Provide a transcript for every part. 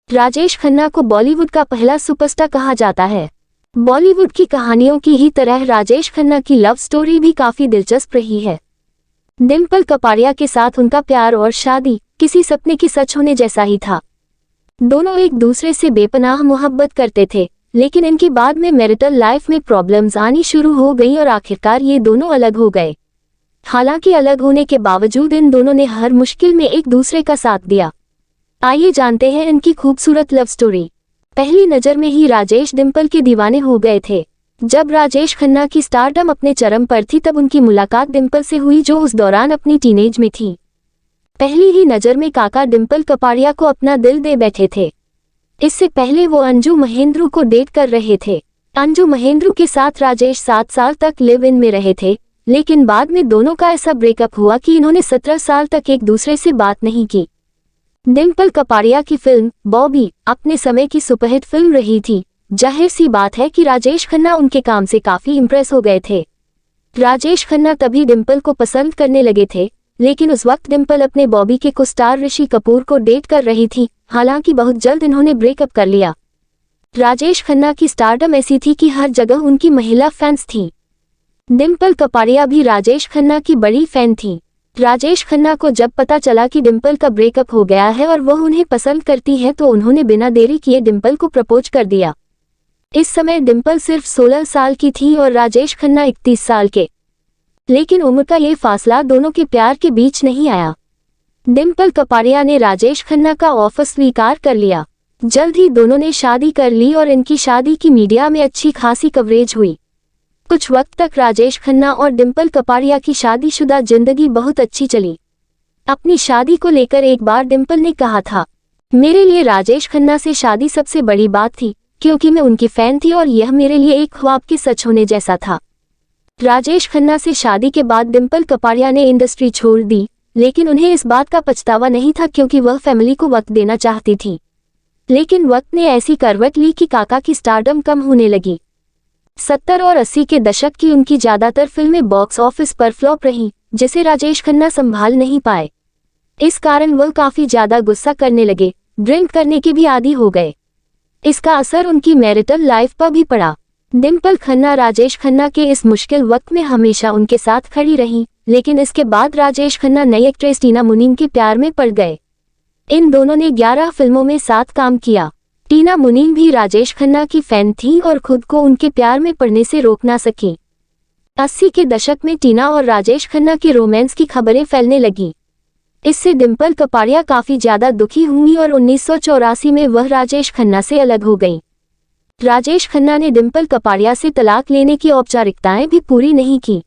राजेश खन्ना को बॉलीवुड का पहला सुपरस्टार कहा जाता है। बॉलीवुड की कहानियों की ही तरह राजेश खन्ना की लव स्टोरी भी काफी दिलचस्प रही है। डिम्पल कपाड़िया के साथ उनका प्यार और शादी किसी सपने की सच होने जैसा ही था। दोनों एक दूसरे से बेपनाह मोहब्बत करते थे, लेकिन इनकी बाद में मैरिटल लाइफ में प्रॉब्लम्स आनी शुरू हो गई और आखिरकार ये दोनों अलग हो गए। हालांकि अलग होने के बावजूद इन दोनों ने हर मुश्किल में एक दूसरे का साथ दिया। आइए जानते हैं इनकी खूबसूरत लव स्टोरी। पहली नजर में ही राजेश डिम्पल के दीवाने हो गए थे। जब राजेश खन्ना की स्टारडम अपने चरम पर थी तब उनकी मुलाकात डिम्पल से हुई, जो उस दौरान अपनी टीनेज में थी। पहली ही नजर में काका डिम्पल कपाड़िया को अपना दिल दे बैठे थे। इससे पहले वो अंजू महेंद्रू को डेट कर रहे थे। अंजू महेंद्रू के साथ राजेश 7 साल तक लिव इन में रहे थे, लेकिन बाद में दोनों का ऐसा ब्रेकअप हुआ कि इन्होंने 17 साल तक एक दूसरे से बात नहीं की। डिम्पल कपाड़िया की फिल्म बॉबी अपने समय की सुपरहिट फिल्म रही थी। जाहिर सी बात है कि राजेश खन्ना उनके काम से काफी इम्प्रेस हो गए थे। राजेश खन्ना तभी डिम्पल को पसंद करने लगे थे, लेकिन उस वक्त डिम्पल अपने बॉबी के को स्टार ऋषि कपूर को डेट कर रही थी। हालांकि बहुत जल्द इन्होंने ब्रेकअप कर लिया। राजेश खन्ना की स्टारडम ऐसी थी कि हर जगह उनकी महिला फैंस थीं। डिम्पल कपाड़िया भी राजेश खन्ना की बड़ी फैन थी। राजेश खन्ना को जब पता चला कि डिम्पल का ब्रेकअप हो गया है और वह उन्हें पसंद करती है तो उन्होंने बिना देरी किए डिम्पल को प्रपोज कर दिया। इस समय डिम्पल सिर्फ 16 साल की थी और राजेश खन्ना 31 साल के, लेकिन उम्र का ये फासला दोनों के प्यार के बीच नहीं आया। डिम्पल कपाड़िया ने राजेश खन्ना का ऑफर स्वीकार कर लिया। जल्द ही दोनों ने शादी कर ली और इनकी शादी की मीडिया में अच्छी खासी कवरेज हुई। कुछ वक्त तक राजेश खन्ना और डिम्पल कपाड़िया की शादीशुदा जिंदगी बहुत अच्छी चली। अपनी शादी को लेकर एक बार डिम्पल ने कहा था, मेरे लिए राजेश खन्ना से शादी सबसे बड़ी बात थी, क्योंकि मैं उनकी फैन थी और यह मेरे लिए एक ख्वाब के सच होने जैसा था। राजेश खन्ना से शादी के बाद डिम्पल कपाड़िया ने इंडस्ट्री छोड़ दी, लेकिन उन्हें इस बात का पछतावा नहीं था क्योंकि वह फैमिली को वक्त देना चाहती थी। लेकिन वक्त ने ऐसी करवट ली कि काका की स्टारडम कम होने लगी। 70 और 80 के दशक की उनकी ज्यादातर फिल्में बॉक्स ऑफिस पर फ्लॉप रहीं, जिसे राजेश खन्ना संभाल नहीं पाए। इस कारण वह काफी ज्यादा गुस्सा करने लगे, ड्रिंक करने के भी आदी हो गए। इसका असर उनकी मैरिटल लाइफ पर भी पड़ा। डिम्पल खन्ना राजेश खन्ना के इस मुश्किल वक्त में हमेशा उनके साथ खड़ी रहीं, लेकिन इसके बाद राजेश खन्ना नई एक्ट्रेस टीना मुनीम के प्यार में पड़ गए। इन दोनों ने 11 फिल्मों में साथ काम किया। टीना मुनीम भी राजेश खन्ना की फैन थी और खुद को उनके प्यार में पड़ने से रोक ना सकी। 80 के दशक में टीना और राजेश खन्ना के रोमांस की खबरें फैलने लगी। इससे डिम्पल कपाड़िया काफी ज्यादा दुखी हुई और 1984 में वह राजेश खन्ना से अलग हो गई। राजेश खन्ना ने डिम्पल कपाड़िया से तलाक लेने की औपचारिकताएं भी पूरी नहीं की।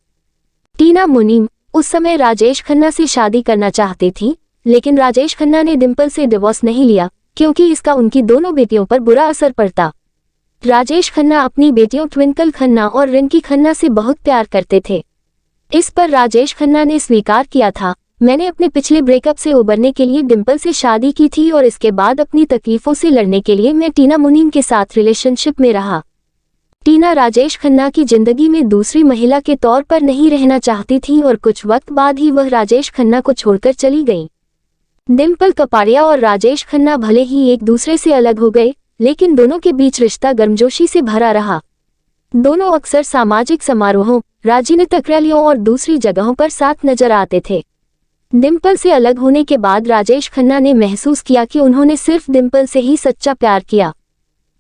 टीना मुनीम उस समय राजेश खन्ना से शादी करना चाहती थी, लेकिन राजेश खन्ना ने डिम्पल से डिवोर्स नहीं लिया क्योंकि इसका उनकी दोनों बेटियों पर बुरा असर पड़ता। राजेश खन्ना अपनी बेटियों ट्विंकल खन्ना और रिंकी खन्ना से बहुत प्यार करते थे। इस पर राजेश खन्ना ने स्वीकार किया था, मैंने अपने पिछले ब्रेकअप से उबरने के लिए डिम्पल से शादी की थी और इसके बाद अपनी तकलीफों से लड़ने के लिए मैं टीना मुनीम के साथ रिलेशनशिप में रहा। टीना राजेश खन्ना की जिंदगी में दूसरी महिला के तौर पर नहीं रहना चाहती थी और कुछ वक्त बाद ही वह राजेश खन्ना को छोड़कर चली गई। डिम्पल कपाड़िया और राजेश खन्ना भले ही एक दूसरे से अलग हो गए, लेकिन दोनों के बीच रिश्ता गर्मजोशी से भरा रहा। दोनों अक्सर सामाजिक समारोहों, राजनीतिक रैलियों और दूसरी जगहों पर साथ नजर आते थे। डिम्पल से अलग होने के बाद राजेश खन्ना ने महसूस किया कि उन्होंने सिर्फ डिम्पल से ही सच्चा प्यार किया।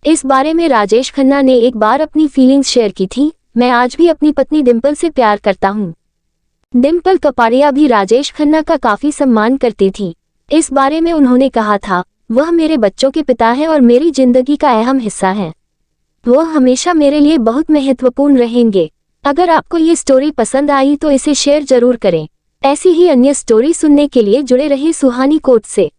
इस बारे में राजेश खन्ना ने एक बार अपनी फीलिंग्स शेयर की थी, मैं आज भी अपनी पत्नी डिम्पल से प्यार करता हूँ। डिम्पल कपाड़िया भी राजेश खन्ना का काफी सम्मान करती थी। इस बारे में उन्होंने कहा था, वह मेरे बच्चों के पिता हैं और मेरी जिंदगी का अहम हिस्सा हैं। वह हमेशा मेरे लिए बहुत महत्वपूर्ण रहेंगे। अगर आपको ये स्टोरी पसंद आई तो इसे शेयर जरूर करें। ऐसी ही अन्य स्टोरी सुनने के लिए जुड़े रहिए सुहानी कोट से।